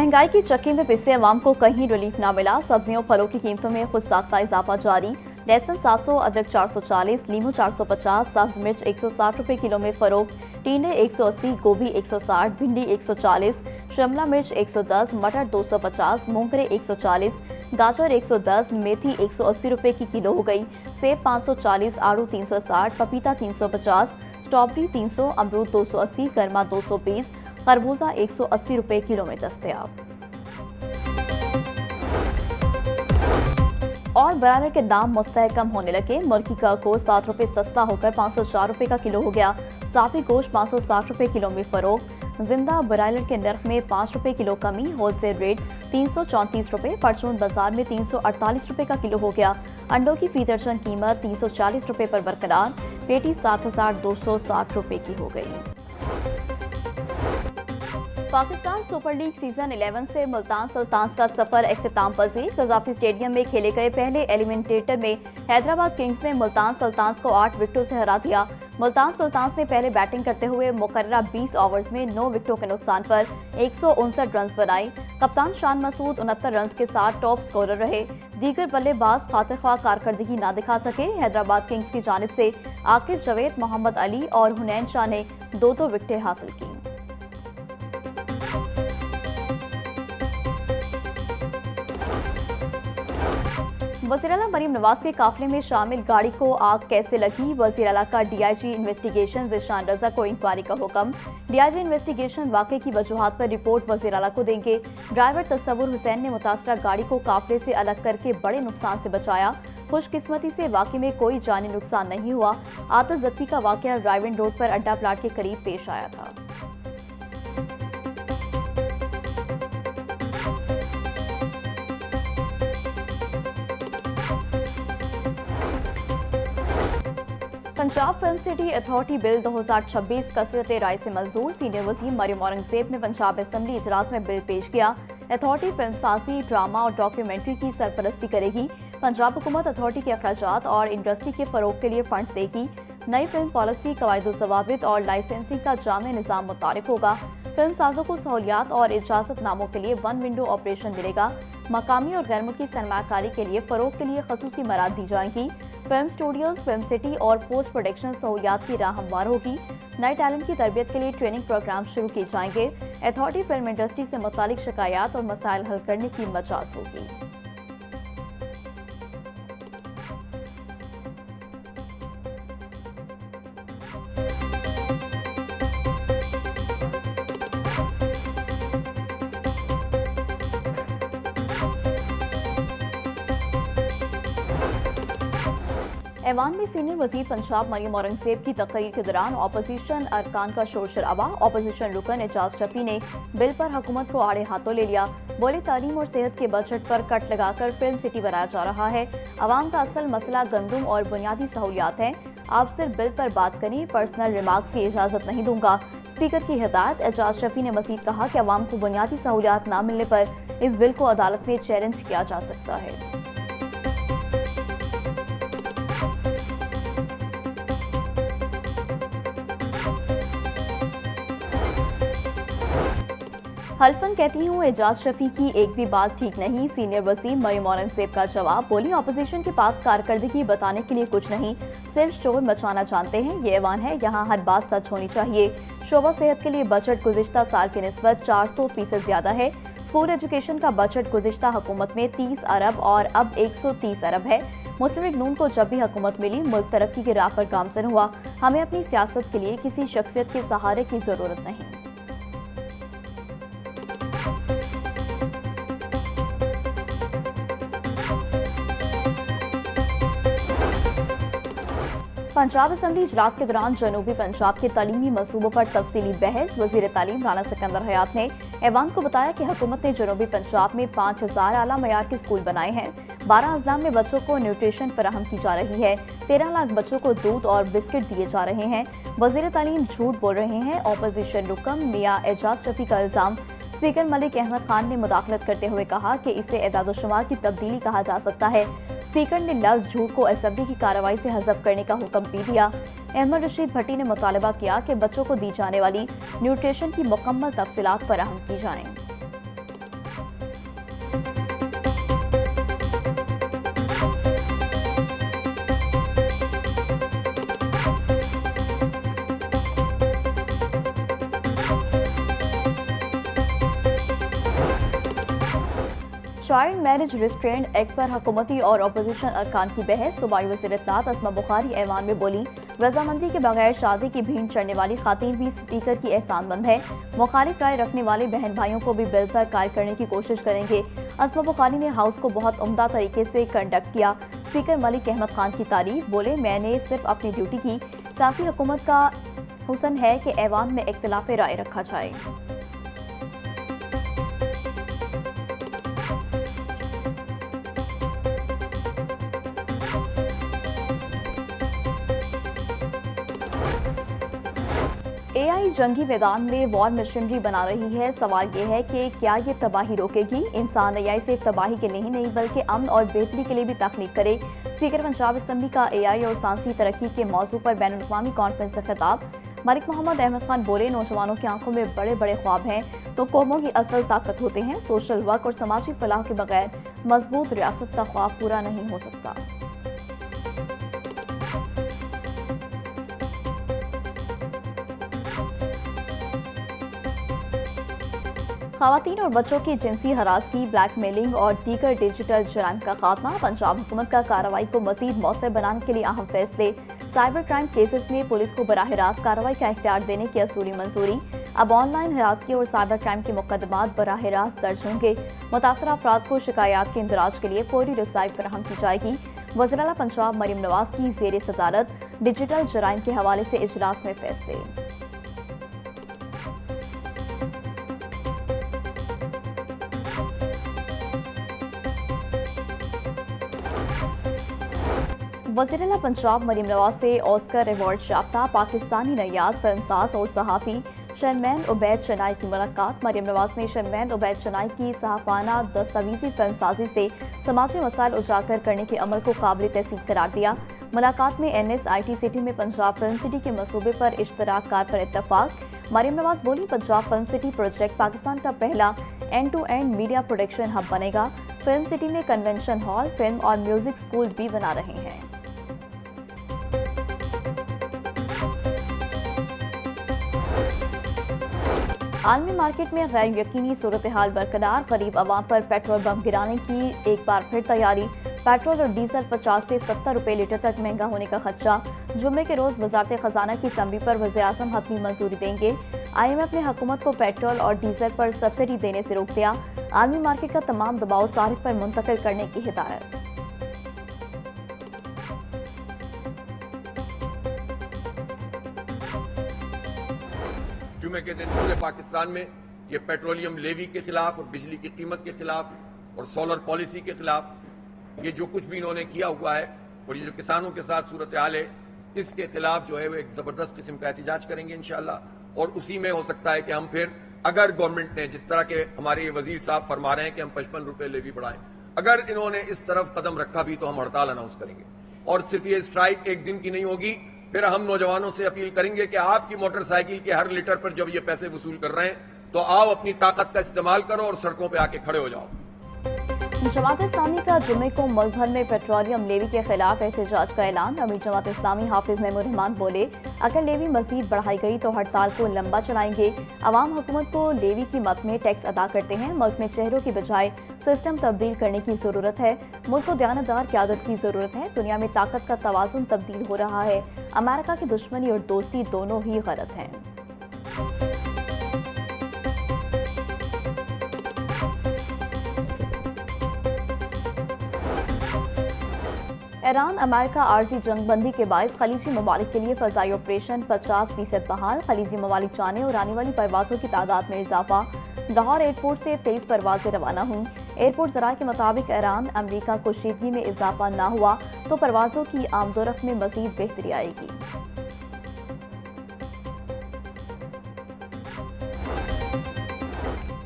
महंगाई की चक्की में पिसे अवाम को कहीं रिलीफ ना मिला। सब्जियों फलों की कीमतों में खुद साख्ता इजाफा जारी। लहसुन 700, अदरक 440, नींबू 450, सब्ज मिर्च 160 रुपए किलो में फरोख्त। टींडे 180, गोभी 160, भिंडी 140, शिमला मिर्च 110, मटर 250, मूंगरे 140, गाजर 110, मेथी 180 रुपए की किलो हो गई। सेब 540, आड़ू 360, पपीता 350, स्ट्रॉबेरी 300, अमरूद 280, गर्मा 220, खरबूजा 180 रुपए किलो में दस्तयाब। और ब्रायलर के दाम मुस्तहकम होने लगे। मुर्गी का गोश्त 7 रुपए सस्ता होकर 504 रुपए का किलो हो गया। साफी गोश्त 560 रुपए किलो में फरोख्त। जिंदा ब्रायलर के नर्ख में 5 रुपए किलो कमी। होलसेल रेट 334 रुपए। परचून बाजार में 348 रुपए का किलो हो गया। अंडों की फी दर्जन कीमत 340 रुपए पर बरकरार। पेटी 7,260 रुपए की हो गई। पाकिस्तान सुपर लीग सीजन 11 से मुल्तान सुल्तान्स का सफर इख्तिताम पजीर। कजाफी स्टेडियम में खेले गए पहले एलिमिनेटर में हैदराबाद किंग्स ने मुल्तान सुल्तान्स को 8 विकेटों से हरा दिया। मुल्तान सुल्तान्स ने पहले बैटिंग करते हुए मुकर्ररा 20 ओवर्स में 9 विकेटों के नुकसान पर 159 रन बनाए। कप्तान शान मसूद 69 रन के साथ टॉप स्कोरर रहे। दीगर बल्लेबाज खातिर-ख्वाह कारकर्दगी ना दिखा सके। हैदराबाद किंग्स की जानिब से आकिब जवेद, मोहम्मद अली और हुनैन शाह ने 2-2 विकेटें हासिल की। वज़ीर आला मरीम नवाज के काफिले में शामिल गाड़ी को आग कैसे लगी। वज़ीर आला का डीआईजी इन्वेस्टिगेशन ज़िशान रजा को इंक्वायरी का हुक्म। डीआईजी इन्वेस्टिगेशन वाक़े की वजूहात पर रिपोर्ट वज़ीर आला को देंगे। ड्राइवर तस्वुर हुसैन ने मुतासरा गाड़ी को काफिले से अलग करके बड़े नुकसान से बचाया। खुशकिस्मती से वाक़े में कोई जानी नुकसान नहीं हुआ। आतिश जब्ती का वाक़या ड्राइविंग रोड पर अड्डा प्लाट के करीब पेश आया था। Punjab film city authority bill 2026 कसरत राय से मंजूर। सीनियर वज़ीर मरियम औरंगज़ेब ने पंजाब असेंबली इजलास में बिल पेश किया। अथॉरिटी फिल्मसाजी, ड्रामा और डॉक्यूमेंट्री की सरपरस्ती करेगी। पंजाब हुकूमत अथॉरिटी के अखराजात और इंडस्ट्री के फरोग के लिए फंड्स देगी। नई फिल्म पॉलिसी, कवायद-ओ-ज़वाबित और लाइसेंसिंग का जामे निज़ाम मुतारिफ होगा। फिल्म साजों को सहूलियात और इजाज़तनामों के लिए 1 विंडो ऑपरेशन मिलेगा। मकामी और गैर मुल्की सरमायाकारी के लिए फरोग के लिए खसूसी मराद दी जाएंगी। फिल्म स्टूडियोज, फिल्म सिटी और पोस्ट प्रोडक्शन सहूलियात की राह हमवार होगी। नए टैलेंट की तरबियत के लिए ट्रेनिंग प्रोग्राम शुरू किए जाएंगे। अथॉरिटी फिल्म इंडस्ट्री से मुतालिक शिकायत और मसाइल हल करने की मजाज होगी। ऐवान में सीनियर वज़ीर पंजाब मरियम औरंगज़ेब की तकरीर के दौरान अपोजिशन अरकान का शोर शराबा। अपोजिशन रुकन एजाज शफी ने बिल पर हुकूमत को आड़े हाथों ले लिया। बोले, तालीम और सेहत के बजट पर कट लगाकर फिल्म सिटी बनाया जा रहा है। अवाम का असल मसला गंदम और बुनियादी सहूलियात है। आप सिर्फ बिल पर बात करें, पर्सनल रिमार्क्स की इजाज़त नहीं दूंगा। स्पीकर की हिदायत। एजाज शफी ने मज़ीद कहा कि अवाम को बुनियादी सहूलियात न मिलने पर इस बिल को अदालत में चैलेंज किया जा सकता है। हल्फन कहती हूँ एजाज शफी की एक भी बात ठीक नहीं। सीनियर वज़ीर मरियम औरंगज़ेब का जवाब। बोली, अपोजिशन के पास कारकर्दगी बताने के लिए कुछ नहीं, सिर्फ शोर मचाना जानते हैं। ये ऐवान है, यहाँ हर बात सच होनी चाहिए। शोबा सेहत के लिए बजट गुज़िश्ता साल की निस्बत 400% ज़्यादा है। स्कूल एजुकेशन का बजट गुज़िश्ता हुकूमत में 30 अरब और अब 130 अरब है। मुतलबिक नून को जब भी हुकूमत मिली, मुल्क तरक्की के राह पर गामजन हुआ। हमें अपनी सियासत के लिए किसी शख्सियत के सहारे की ज़रूरत नहीं। पंजाब असेंबली इजलास के दौरान जनूबी पंजाब के तालीमी मंसूबों पर तफसीली बहस। वज़ीर तालीम राना सिकंदर हयात ने ऐवान को बताया कि हुकूमत ने जनूबी पंजाब में 5000 आला मयार के स्कूल बनाए हैं। 12 अजला में बच्चों को न्यूट्रिशन फराहम की जा रही है। 13 लाख बच्चों को दूध और बिस्किट दिए जा रहे हैं। वज़ीर तालीम झूठ बोल रहे हैं। अपोजिशन रुकन मियां एजाज शफी का इल्ज़ाम। स्पीकर मलिक अहमद खान ने मुदाखलत करते हुए कहा कि इसे एदाद-ओ-शुमार की तब्दीली कहा जा सकता है। स्पीकर ने लफ्ज़ झूठ को असेंबली की कार्रवाई से हज़फ करने का हुक्म भी दिया। अहमद रशीद भट्टी ने मुतालबा किया कि बच्चों को दी जाने वाली न्यूट्रिशन की मुकम्मल तफसीलात फराहम की जाएं। चाइल्ड मैरिज रिस्ट्रेंट एक्ट पर हुकूमती और अपोजिशन अरकान की बहस। सूबाई वज़ीर इत्तलात अस्मा बुखारी ऐवान में बोली, रजामंदी के बगैर शादी की भीड़ चढ़ने वाली खातून भी स्पीकर की एहसानमंद है। मुखालिफ राय रखने वाले बहन भाइयों को भी बिल पर कार्य करने की कोशिश करेंगे। अस्मा बुखारी ने हाउस को बहुत उम्दा तरीके से कंडक्ट किया। स्पीकर मलिक अहमद खान की तारीफ, बोले मैंने सिर्फ अपनी ड्यूटी की। सियासी हुकूमत का हुसन है कि ऐवान में इख्तिलाफ राय रखा जाए। AI जंगी मैदान में वॉर मशीनरी बना रही है। सवाल ये है कि क्या ये तबाही रोकेगी? इंसान AI सिर्फ तबाही के लिए ही नहीं बल्कि अमन और बेहतरी के लिए भी तख्लीक करे। स्पीकर पंजाब असम्बली का AI और सांसी तरक्की के मौजू पर बैनुल अक़वामी कॉन्फ्रेंस से खिताब। मलिक मोहम्मद अहमद खान बोले, नौजवानों की आंखों में बड़े बड़े ख्वाब हैं तो कौमों की असल ताकत होते हैं। सोशल वर्क और समाजी फलाह के बगैर मजबूत रियासत का ख्वाब पूरा नहीं हो सकता। ख़वातीन और बच्चों की जिनसी हरासगी, ब्लैकमेलिंग और दीगर डिजिटल जराइम का खात्मा। पंजाब हुकूमत का कार्रवाई को मज़ीद मौसर बनाने के लिए अहम फैसले। साइबर क्राइम केसेस में पुलिस को बराह रास्त कार्रवाई का इख्तियार देने की असूली मंजूरी। अब ऑनलाइन हरासगी और साइबर क्राइम के मुकदमात बराह रास्त दर्ज होंगे। मुतासरा अफराद को शिकायत के इंदराज के लिए फौरी रसाई फराहम की जाएगी। वज़ीर आला पंजाब मरियम नवाज की ज़ेर सदारत डिजिटल जराइम के हवाले से इजलास में फैसले। वज़ीर आला पंजाब मरियम नवाज से ऑस्कर अवार्ड याफ्ता पाकिस्तानी नैयाद, फिल्मसाज और सहाफ़ी शर्मैन उबैद चनाई की मुलाकात। मरियम नवाज ने शर्मैन उबैद चनाई की सहाफ़ाना दस्तावेज़ी फिल्मसाजी से समाजी मसाइल उजागर करने के अमल को काबिल तहसीन करार दिया। मुलाकात में NSIT सिटी में पंजाब फिल्म सिटी के मनसूबे पर इश्तराक कार पर इत्तफाक। मरियम नवाज बोली, Punjab film city project Pakistan का पहला end to end media production hub बनेगा। फिल्म सिटी में कन्वेंशन हॉल, फिल्म और म्यूजिक स्कूल भी बना रहे हैं। आलमी मार्केट में गैर यकीनी सूरत हाल बरकरार। गरीब अवाम पर पेट्रोल बम गिराने की एक बार फिर तैयारी। पेट्रोल और डीजल 50 से 70 रुपये लीटर तक महंगा होने का खदशा। जुम्मे के रोज वजारत खजाना की असम्बली पर वज़ीर-ए-आज़म हतमी मंजूरी देंगे। IMF ने हुकूमत को पेट्रोल और डीजल पर सब्सिडी देने से रोक दिया। आलमी मार्केट का तमाम दबाव सारिफ पर मुंतकिल करने की हिदायत। जुमे के दिन पूरे पाकिस्तान में ये पेट्रोलियम लेवी के खिलाफ और बिजली की कीमत के खिलाफ और सोलर पॉलिसी के खिलाफ ये जो कुछ भी इन्होंने किया हुआ है और ये जो किसानों के साथ सूरत हाल है, इसके खिलाफ जो है वो एक जबरदस्त किस्म का एहतजाज करेंगे इंशाअल्लाह। और उसी में हो सकता है कि हम फिर, अगर गवर्नमेंट ने जिस तरह के हमारे ये वजीर साहब फरमा रहे हैं कि हम 55 रुपये लेवी बढ़ाएं, अगर इन्होंने इस तरफ कदम रखा भी तो हम हड़ताल अनाउंस करेंगे। और सिर्फ ये स्ट्राइक एक दिन की नहीं होगी, फिर हम नौजवानों से अपील करेंगे कि आपकी मोटरसाइकिल के हर लीटर पर जब ये पैसे वसूल कर रहे हैं तो आओ अपनी ताकत का इस्तेमाल करो और सड़कों पे आके खड़े हो जाओ। जमात इस्लामी का जुम्मे को मुल्क भर में पेट्रोलियम लेवी के खिलाफ एहतजाज का ऐलान। अमीर जमात इस्लामी हाफिज नईमुर रहमान बोले, अगर लेवी मजीद बढ़ाई गई तो हड़ताल को लंबा चलाएंगे। अवाम हुकूमत को लेवी की मद में टैक्स अदा करते हैं। मुल्क में चेहरों की बजाय सिस्टम तब्दील करने की जरूरत है। मुल्क को दयानतदार क़यादत की जरूरत है। दुनिया में ताकत का तवाज़ुन तब्दील हो रहा है। अमेरिका की दुश्मनी और दोस्ती दोनों ही गलत हैं। ईरान अमेरिका आर्जी जंगबंदी के बायस खलीजी ममालिक के लिए फ़ज़ाई ऑपरेशन 50% बहाल। खलीजी ममालिक जाने और आने वाली परवाज़ों की तादाद में इजाफा। लाहौर एयरपोर्ट से 23 परवाजें रवाना हुई। एयरपोर्ट ज़राए के मुताबिक ईरान अमरीका कशीदगी में इजाफा न हुआ तो परवाज़ों की आमदोरफ्त में मज़ीद बेहतरी आएगी।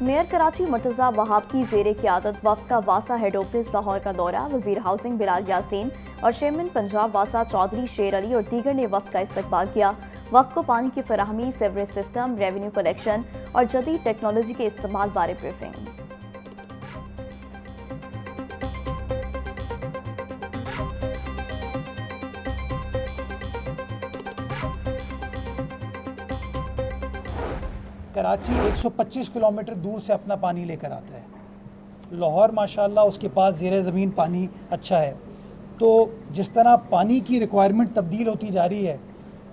मेयर कराची मुर्तज़ा वहाब की ज़ेरे क़यादत वफ़द का वासा हेड ऑफिस लाहौर का दौरा। वज़ीर हाउसिंग बिलाल यासीन और चेयरमैन पंजाब वासा चौधरी शेर अली और दीगर ने वफ़द का इस्तकबाल किया। वफ़द को पानी की फराहमी, सीवरेज सिस्टम, रेवेन्यू कलेक्शन और जदीद टेक्नोलॉजी के इस्तेमाल बारे ब्रीफिंग। कराची 125 किलोमीटर दूर से अपना पानी लेकर आता है। लाहौर माशाल्लाह उसके पास ज़ेर ज़मीन पानी अच्छा है। तो जिस तरह पानी की रिक्वायरमेंट तब्दील होती जा रही है,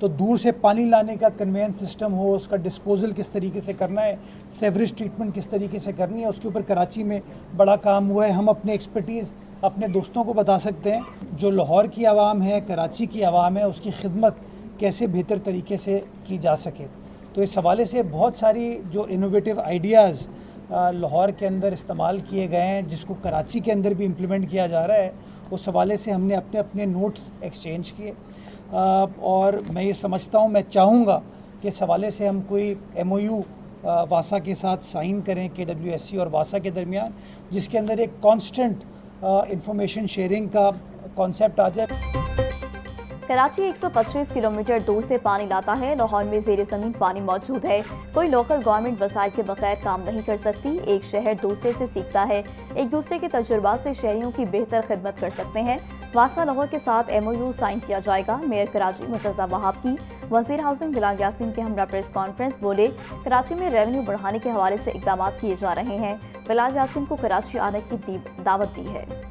तो दूर से पानी लाने का कन्वेंस सिस्टम हो, उसका डिस्पोजल किस तरीके से करना है, सेवरेज ट्रीटमेंट किस तरीके से करनी है, उसके ऊपर कराची में बड़ा काम हुआ है। हम अपने एक्सपर्टीज़ अपने दोस्तों को बता सकते हैं। जो लाहौर की आवाम है, कराची की आवाम है, उसकी खिदमत कैसे बेहतर तरीके से की जा सके। तो इस हवाले से बहुत सारी जो इनोवेटिव आइडियाज़ लाहौर के अंदर इस्तेमाल किए गए हैं, जिसको कराची के अंदर भी इम्प्लीमेंट किया जा रहा है, उस हवाले से हमने अपने अपने नोट्स एक्सचेंज किए। और मैं ये समझता हूँ, मैं चाहूँगा कि इस हवाले से हम कोई MOU वासा के साथ साइन करें, KWSC और वासा के दरमियान, जिसके अंदर एक कांस्टेंट इंफॉर्मेशन शेयरिंग का कॉन्सेप्ट आ जाए। कराची 125 किलोमीटर दूर से पानी लाता है। लाहौर में ज़ेर ज़मीन पानी मौजूद है। कोई लोकल गवर्नमेंट वसाइल के बगैर काम नहीं कर सकती। एक शहर दूसरे से सीखता है। एक दूसरे के तजुर्बा से शहरियों की बेहतर खिदमत कर सकते हैं। वासा लाहौर के साथ MOU साइन किया जाएगा। मेयर कराची मुर्तज़ा वहाब की वज़ीर हाउसिंग बिलाल यासीन के हमरा प्रेस कॉन्फ्रेंस बोले, कराची में रेवेन्यू बढ़ाने के हवाले से इकदाम किए जा रहे हैं। बिलाल यासीन को कराची आने की दावत दी है।